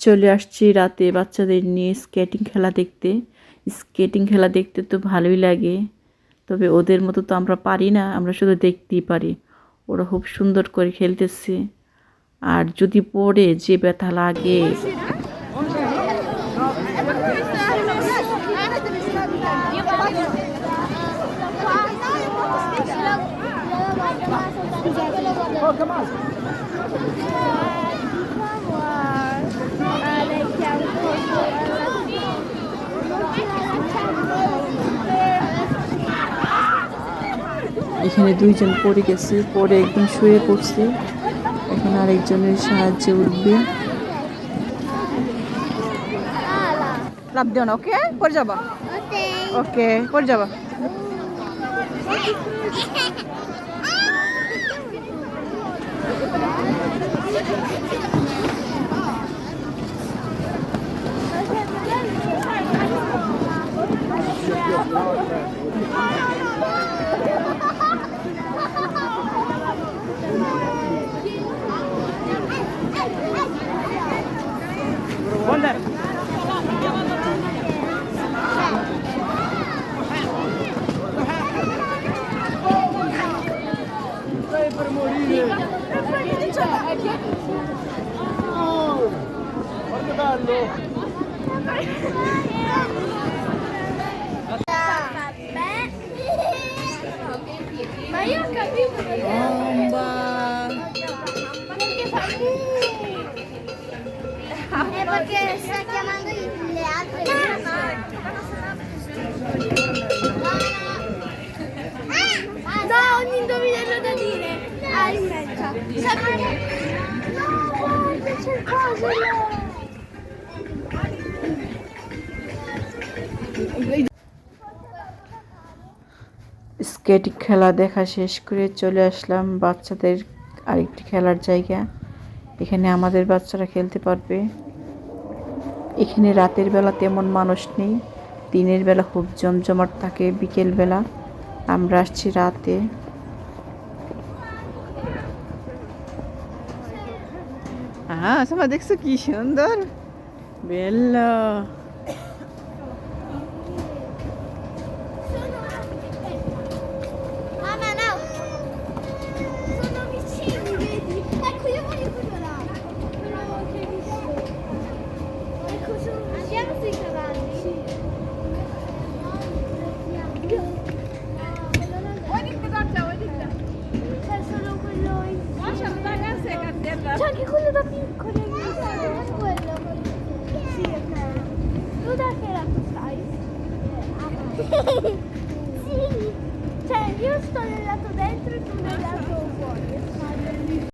চলে আসছি রাতে বাচ্চাদের নিয়ে স্কেটিং খেলা দেখতে। স্কেটিং খেলা দেখতে তো ভালোই লাগে, তবে ওদের মতো তো আমরা পারি না, আমরা শুধু দেখতেই পারি। ওরা খুব সুন্দর করে খেলতেছে, আর যদি পড়ে যে ব্যথা লাগে। এখানে দুইজন পড়ে গেছে, পড়ে একদম শুয়ে পড়ছে, এখন আরেকজনের সাহায্যে উঠবে। লাভ দিও না, ওকে? পড়ে যাবা, ওকে পড়ে যাবা। Ma io ho capito perché sta chiamando le altre. No, un indovinello da dire. Aspetta. No, guarda, c'è il coso là. Skating খেলা দেখা শেষ করে চলে আসলাম বাচ্চাদের আরেকটি খেলার জায়গা। এখানে আমাদের বাচ্চারা খেলতে পারবে। এখানে রাতের বেলা তেমন মানুষ নেই, দিনের বেলা খুব জমজমাট থাকে। বিকেল বেলা আমরা আসছি রাতে। সবাই দেখছো কি সুন্দর বেল্লা। Mamma, no. Sono vicini, vedi? Ecco, io voglio quello là. Quello che hai visto. Ecco, andiamo sui cavalli. Sì. C'è solo quello in c'è anche quello da piccoli. Quello. Sì, ok. Tu da che lato stai? Sì. Cioè, io sto nel lato dentro e tu nel lato fuori.